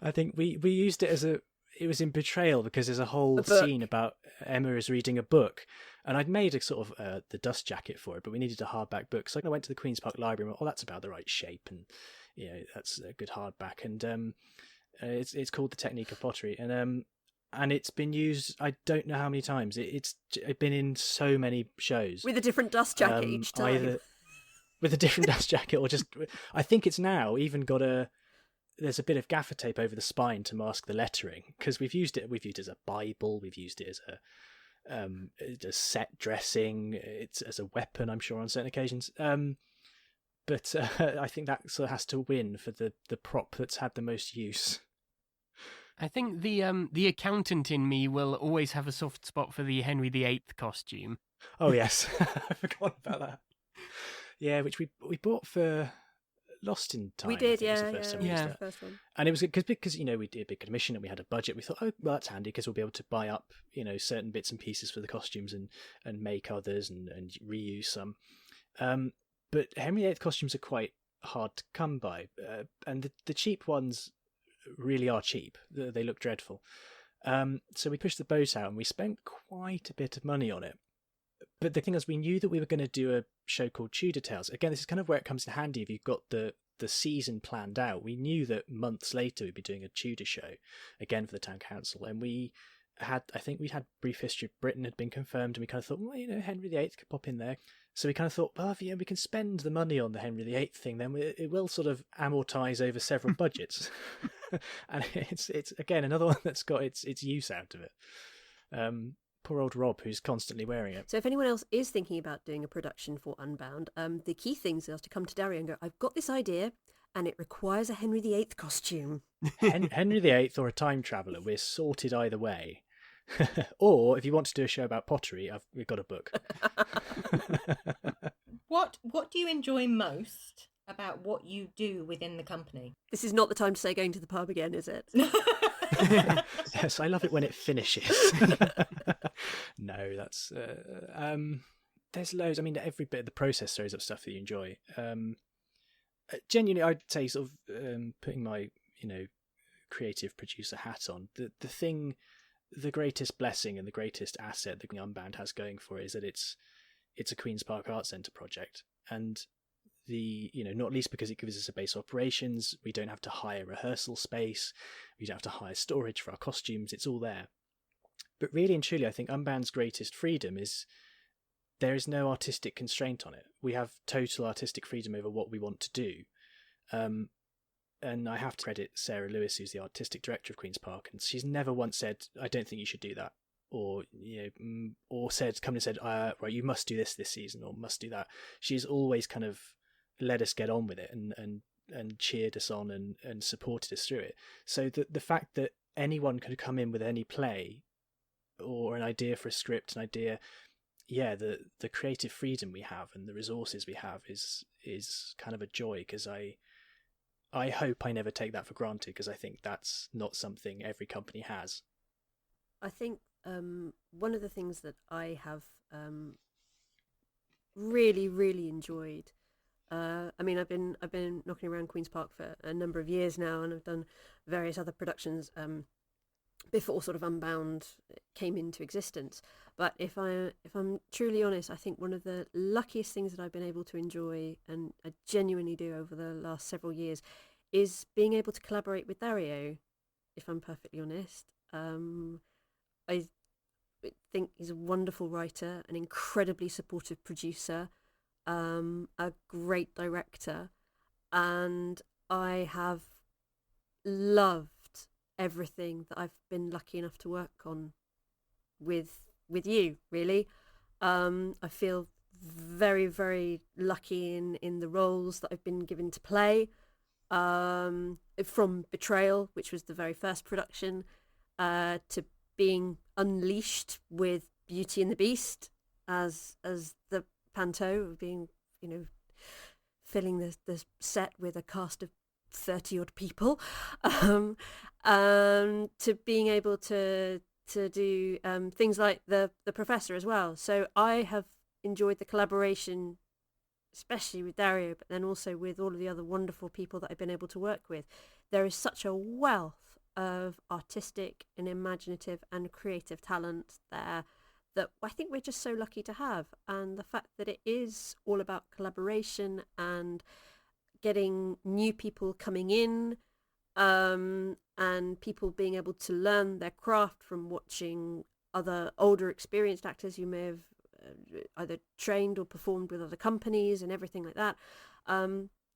I think we used it it was in Betrayal, because there's a whole scene about Emma is reading a book, and I'd made a sort of the dust jacket for it, but we needed a hardback book, so I went to the Queen's Park Library and went, that's about the right shape, and that's a good hardback, and it's called The Technique of Pottery, and it's been used, I don't know how many times. It's been in so many shows with a different dust jacket each time. Either with a different dust jacket, or just, I think it's now even got there's a bit of gaffer tape over the spine to mask the lettering, because we've used it as a Bible, we've used it as a set dressing, it's as a weapon, I'm sure, on certain occasions. But I think that sort of has to win for the prop that's had the most use. I think the accountant in me will always have a soft spot for the Henry VIII costume. Oh yes, I forgot about that. Yeah, which we bought for Lost in Time. We did, was the first time we used the it. first one. And it was because we did a big commission and we had a budget. We thought, oh well, that's handy, because we'll be able to buy up certain bits and pieces for the costumes and make others and reuse some. But Henry VIII costumes are quite hard to come by, and the cheap ones really are cheap. They look dreadful. So we pushed the boat out and we spent quite a bit of money on it. But the thing is, we knew that we were going to do a show called Tudor Tales. Again, this is kind of where it comes in handy if you've got the season planned out. We knew that months later we'd be doing a Tudor show, again for the town council. And we'd had Brief History of Britain had been confirmed, and we kind of thought, well, Henry VIII could pop in there. So we kind of thought, well, we can spend the money on the Henry VIII thing, then it will sort of amortise over several budgets. And it's again another one that's got its use out of it. Poor old Rob, who's constantly wearing it. So if anyone else is thinking about doing a production for Unbound, the key things are to come to Dario and go, I've got this idea, and it requires a Henry VIII costume. Henry VIII or a time traveller, we're sorted either way. Or if you want to do a show about pottery, we've got a book. What do you enjoy most about what you do within the company? This is not the time to say going to the pub again, is it? Yes, I love it when it finishes. No, that's there's loads. I mean, every bit of the process throws up stuff that you enjoy. Genuinely, I'd say sort of putting my creative producer hat on. The greatest blessing and the greatest asset that Unbound has going for it is that it's a Queen's Park Arts Centre project, and not least because it gives us a base operations. We don't have to hire rehearsal space. We don't have to hire storage for our costumes. It's all there. But really and truly, I think Unbound's greatest freedom is there is no artistic constraint on it. We have total artistic freedom over what we want to do. And I have to credit Sarah Lewis, who's the artistic director of Queen's Park, and she's never once said, "I don't think you should do that," or come and said, "Right, you must do this season," or "must do that." She's always kind of let us get on with it and cheered us on and supported us through it. So the fact that anyone could come in with any play or an idea for a script, an idea, the creative freedom we have and the resources we have is kind of a joy, because I hope I never take that for granted, because I think that's not something every company has. I think one of the things that I have really, really enjoyed, I've been knocking around Queen's Park for a number of years now, and I've done various other productions before sort of Unbound came into existence. But if I'm truly honest, I think one of the luckiest things that I've been able to enjoy, and I genuinely do over the last several years, is being able to collaborate with Dario, if I'm perfectly honest. I think he's a wonderful writer, an incredibly supportive producer, a great director, and I have loved everything that I've been lucky enough to work on with you, really. I feel very, very lucky in the roles that I've been given to play, from Betrayal, which was the very first production, to being unleashed with Beauty and the Beast as the Panto, being, filling the set with a cast of 30 odd people, to being able to do things like the Professor as well. So I have enjoyed the collaboration, especially with Dario, but then also with all of the other wonderful people that I've been able to work with. There is such a wealth of artistic and imaginative and creative talent there that I think we're just so lucky to have. And the fact that it is all about collaboration and getting new people coming in, and people being able to learn their craft from watching other older experienced actors who may have either trained or performed with other companies and everything like that.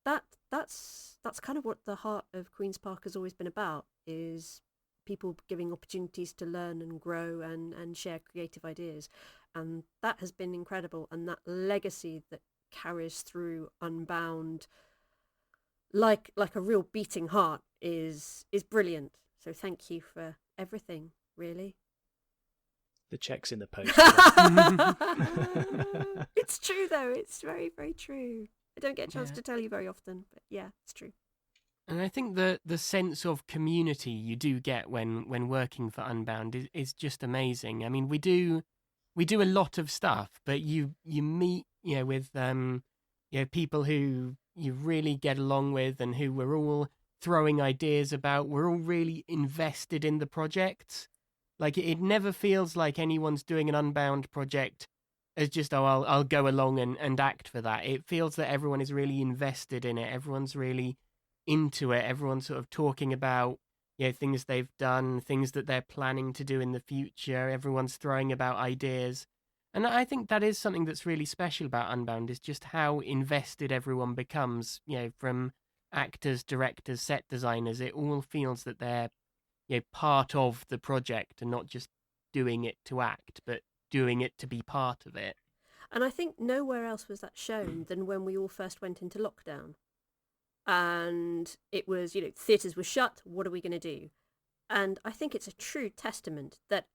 That's kind of what the heart of Queen's Park has always been about, is people giving opportunities to learn and grow and share creative ideas. And that has been incredible. And that legacy that carries through Unbound like a real beating heart is brilliant. So thank you for everything, really. The check's in the post. It's true, though. It's very, very true. I don't get a chance to tell you very often, but yeah, it's true. And I think the sense of community you do get when working for Unbound is just amazing. I mean, we do a lot of stuff, but you meet with people who you really get along with and who we're all throwing ideas about. We're all really invested in the project. Like, it never feels like anyone's doing an Unbound project as just, I'll go along and act for that. It feels that everyone is really invested in it. Everyone's really into it. Everyone's sort of talking about things they've done, things that they're planning to do in the future. Everyone's throwing about ideas. And I think that is something that's really special about Unbound, is just how invested everyone becomes, from actors, directors, set designers. It all feels that they're part of the project and not just doing it to act, but doing it to be part of it. And I think nowhere else was that shown than when we all first went into lockdown. And it was, theatres were shut. What are we going to do? And I think it's a true testament that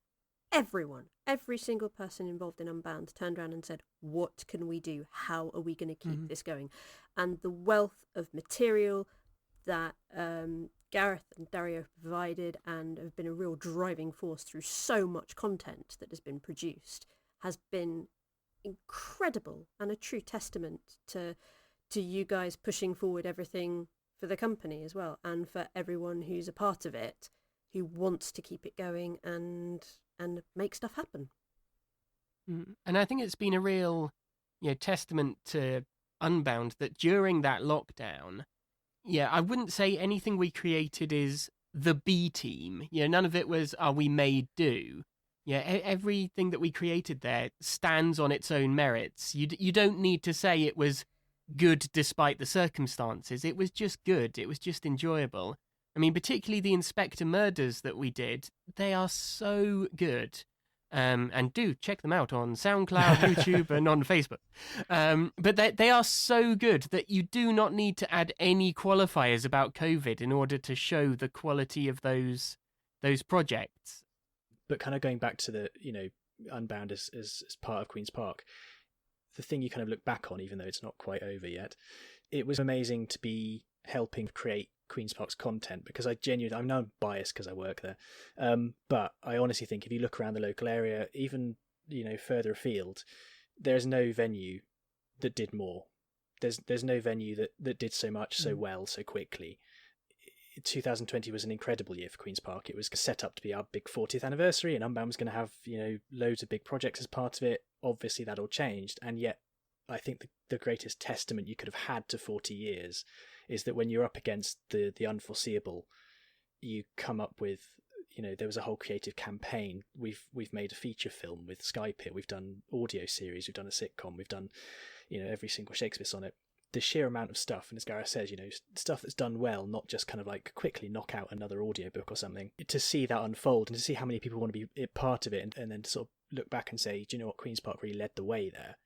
every single person involved in Unbound turned around and said, what can we do? How are we going to keep this going? And the wealth of material that Gareth and Dario provided, and have been a real driving force through so much content that has been produced, has been incredible, and a true testament to you guys pushing forward everything for the company as well, and for everyone who's a part of it, who wants to keep it going and make stuff happen. And I think it's been a real testament to Unbound that during that lockdown, I wouldn't say anything we created is the B team. None of it was, we made do. Everything that we created there stands on its own merits. You don't need to say it was good despite the circumstances. It was just good. It was just enjoyable. I mean, particularly the Inspector Murders that we did, they are so good. And do check them out on SoundCloud, YouTube, and on Facebook. But they are so good that you do not need to add any qualifiers about COVID in order to show the quality of those projects. But kind of going back to the, Unbound as part of Queen's Park, the thing you kind of look back on, even though it's not quite over yet, it was amazing to be helping create Queen's Park's content, because I'm now biased because I work there, but I honestly think if you look around the local area, even further afield, there's no venue that did more. There's no venue that did so much so well so quickly. 2020 was an incredible year for Queen's Park. It was set up to be our big 40th anniversary, and Unbound was going to have loads of big projects as part of it. Obviously that all changed, and yet I think the greatest testament you could have had to 40 years is that when you're up against the unforeseeable, you come up with, there was a whole creative campaign. We've made a feature film with Sky Pit. We've done audio series. We've done a sitcom. We've done, every single Shakespeare sonnet. The sheer amount of stuff, and as Gareth says, stuff that's done well, not just kind of like quickly knock out another audiobook or something. To see that unfold and to see how many people want to be part of it, and then to sort of look back and say, do you know what, Queen's Park really led the way there.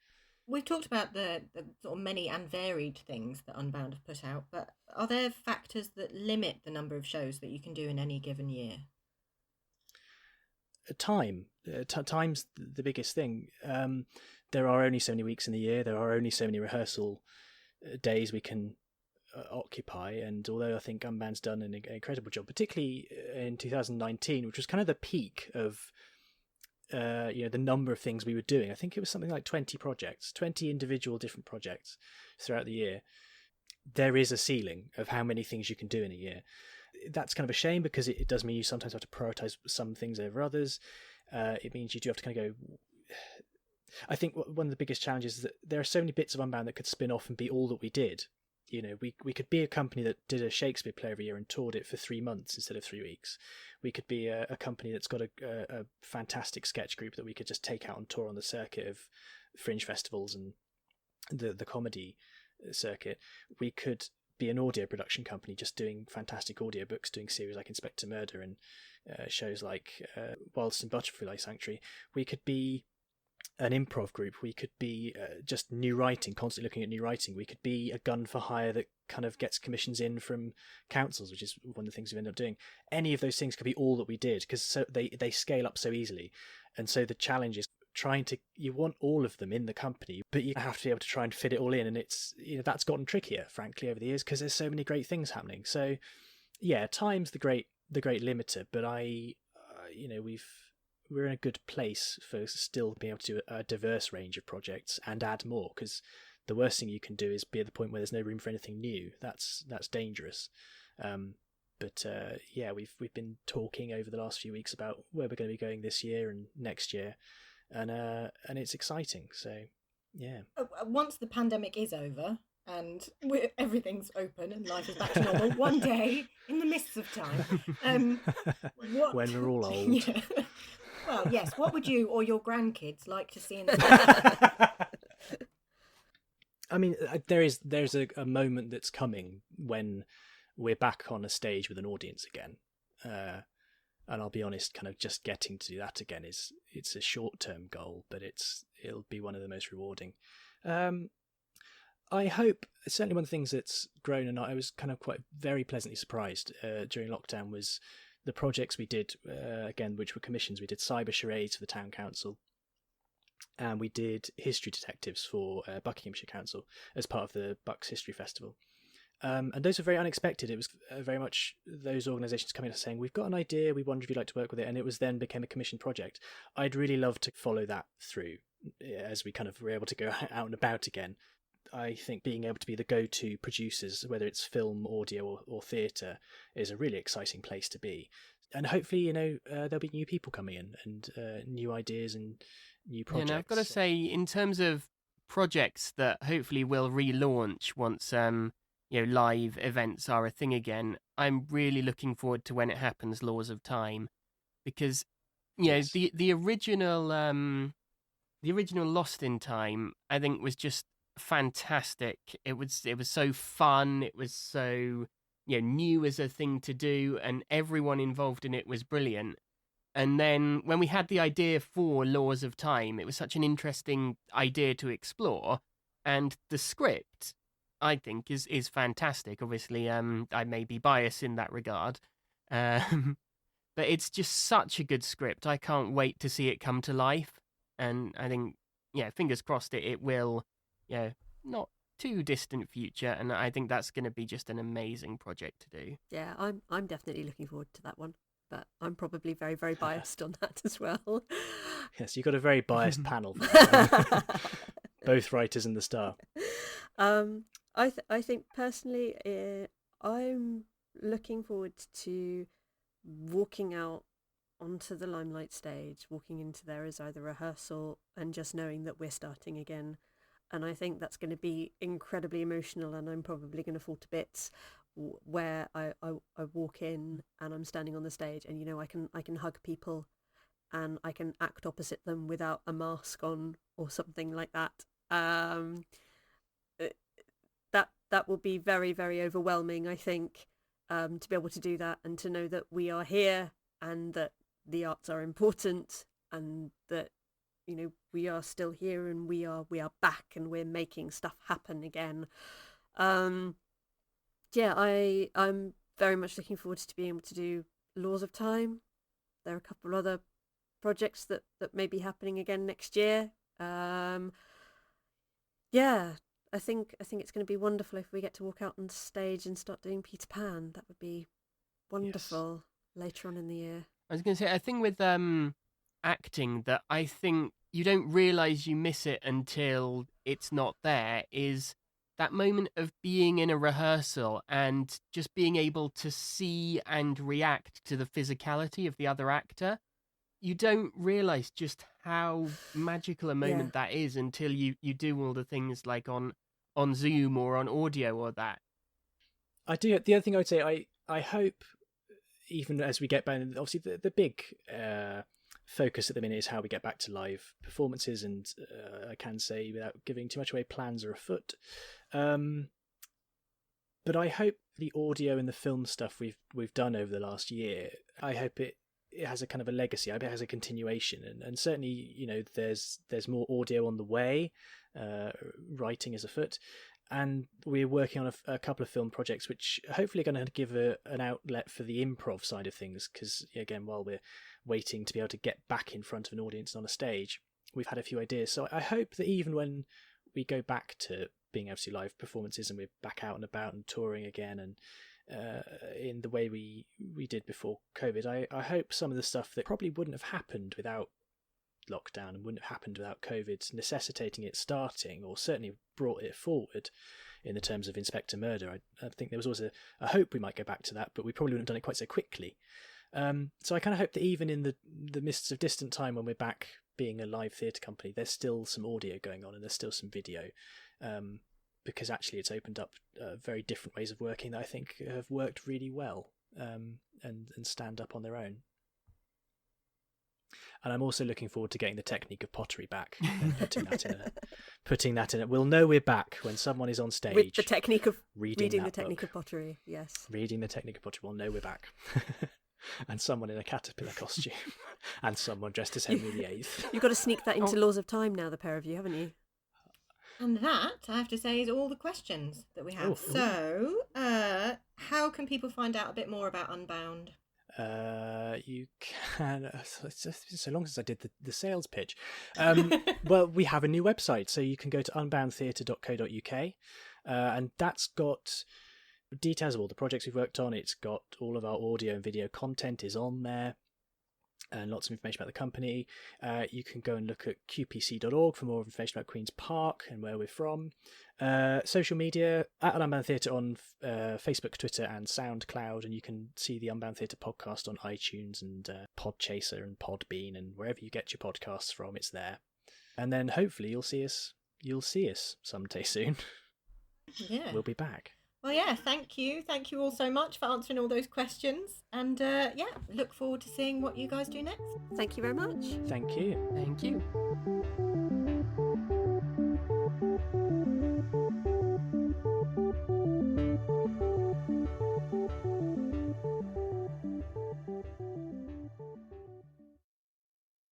We've talked about the sort of many and varied things that Unbound have put out, but are there factors that limit the number of shows that you can do in any given year? Time's the biggest thing. There are only so many weeks in the year. There are only so many rehearsal days we can occupy, and although I think Unbound's done an incredible job, particularly in 2019, which was kind of the peak of the number of things we were doing. I think it was something like 20 individual different projects throughout the year. There is a ceiling of how many things you can do in a year. That's kind of a shame, because it does mean you sometimes have to prioritize some things over others. It means you do have to kind of go... I think one of the biggest challenges is that there are so many bits of Unbound that could spin off and be all that we did. We could be a company that did a Shakespeare play every year and toured it for 3 months instead of 3 weeks. We could be a company that's got a fantastic sketch group that we could just take out on tour on the circuit of fringe festivals and the comedy circuit. We could be an audio production company just doing fantastic audiobooks, doing series like Inspector Murder and shows like Wildston Butterfly Sanctuary. We could be an improv group. We could be just new writing, constantly looking at new writing. We could be a gun for hire that kind of gets commissions in from councils, which is one of the things we end up doing. Any of those things could be all that we did, because they scale up so easily. And so the challenge is you want all of them in the company, but you have to be able to try and fit it all in. And it's, that's gotten trickier, frankly, over the years, because there's so many great things happening. So yeah, time's the great limiter, but we're in a good place for still being able to do a diverse range of projects and add more, because the worst thing you can do is be at the point where there's no room for anything new. That's dangerous. But we've been talking over the last few weeks about where we're going to be going this year and next year, and it's exciting. So yeah. Once the pandemic is over and everything's open and life is back to normal, one day in the mists of time, when we're all old. Yeah. Well, yes. What would you or your grandkids like to see in the I mean, there's a moment that's coming when we're back on a stage with an audience again, and I'll be honest, kind of just getting to do that again it's a short-term goal, but it'll be one of the most rewarding. I hope, certainly one of the things that's grown, and I was kind of quite very pleasantly surprised during lockdown, was the projects we did, again, which were commissions. We did cyber charades for the town council, and we did history detectives for Buckinghamshire Council as part of the Bucks History Festival. And those were very unexpected. It was very much those organisations coming to saying, we've got an idea, we wonder if you'd like to work with it, and it was then became a commission project. I'd really love to follow that through as we kind of were able to go out and about again. I think being able to be the go-to producers, whether it's film, audio or theatre, is a really exciting place to be. And hopefully, there'll be new people coming in and new ideas and new projects. And I've got to say, in terms of projects that hopefully will relaunch once live events are a thing again. I'm really looking forward to when it happens, Laws of Time, because Yes. the original Lost in Time, I think, was just fantastic. It was so fun. It was so new as a thing to do, and everyone involved in it was brilliant. And then when we had the idea for Laws of Time, it was such an interesting idea to explore, and the script, I think, is fantastic. Obviously, I may be biased in that regard, but it's just such a good script. I can't wait to see it come to life, and I think, fingers crossed it will, not too distant future, and I think that's going to be just an amazing project to do. Yeah, I'm definitely looking forward to that one, but I'm probably very, very biased on that as well. Yes, you've got a very biased panel. Both writers and the star. I think personally, I'm looking forward to walking out onto the Limelight stage, walking into there as either rehearsal and just knowing that we're starting again. And I think that's going to be incredibly emotional, and I'm probably going to fall to bits where I walk in and I'm standing on the stage, and I can hug people and I can act opposite them without a mask on or something like that. That will be very, very overwhelming, I think, to be able to do that and to know that we are here and that the arts are important and that we are still here and we are back and we're making stuff happen again. I'm very much looking forward to being able to do Laws of Time. There are a couple of other projects that may be happening again next year. I think it's going to be wonderful if we get to walk out on stage and start doing Peter Pan. That would be wonderful. Yes. Later on in the year. I was going to say, I think with acting that I think you don't realise you miss it until it's not there, is that moment of being in a rehearsal and just being able to see and react to the physicality of the other actor. You don't realise just how magical a moment that is until you do all the things like on Zoom or on audio or that. I do. The other thing I would say, I hope, even as we get back, obviously the big focus at the minute is how we get back to live performances, and I can say, without giving too much away, plans are afoot. But I hope the audio and the film stuff we've done over the last year, I hope it has a kind of a legacy. I hope it has a continuation, and certainly there's more audio on the way. Writing is afoot, and we're working on a couple of film projects which hopefully are going to give an outlet for the improv side of things, because again, while we're waiting to be able to get back in front of an audience on a stage, we've had a few ideas. So I hope that even when we go back to being able to do live performances and we're back out and about and touring again, and in the way we did before COVID, I hope some of the stuff that probably wouldn't have happened without lockdown and wouldn't have happened without COVID necessitating it starting, or certainly brought it forward in the terms of Inspector Murder. I think there was always a hope we might go back to that, but we probably wouldn't have done it quite so quickly. So I kind of hope that even in the mists of distant time, when we're back being a live theatre company, there's still some audio going on and there's still some video, because actually it's opened up very different ways of working that I think have worked really well, and stand up on their own. And I'm also looking forward to getting the technique of pottery back and putting that in it. We'll know we're back when someone is on stage with the technique of reading the technique of pottery. Yes, reading the technique of pottery. We'll know we're back. And someone in a caterpillar costume, and someone dressed as Henry VIII. You've got to sneak that into Laws of Time now, the pair of you, haven't you? And that, I have to say, is all the questions that we have. Oh. So, how can people find out a bit more about Unbound? You can. It's been so long since I did the sales pitch. Well, we have a new website, so you can go to unboundtheatre.co.uk, and that's got details of all the projects we've worked on. It's got all of our audio and video content is on there, and lots of information about the company. You can go and look at qpc.org for more information about Queen's Park and where we're from. Social media, at Unbound Theatre on Facebook, Twitter and SoundCloud, and you can see the Unbound Theatre podcast on iTunes and Podchaser and Podbean and wherever you get your podcasts from, it's there. And then hopefully you'll see us you'll see us someday soon. Yeah. We'll be back. Well, yeah, thank you. Thank you all so much for answering all those questions. And look forward to seeing what you guys do next. Thank you very much. Thank you. Thank you.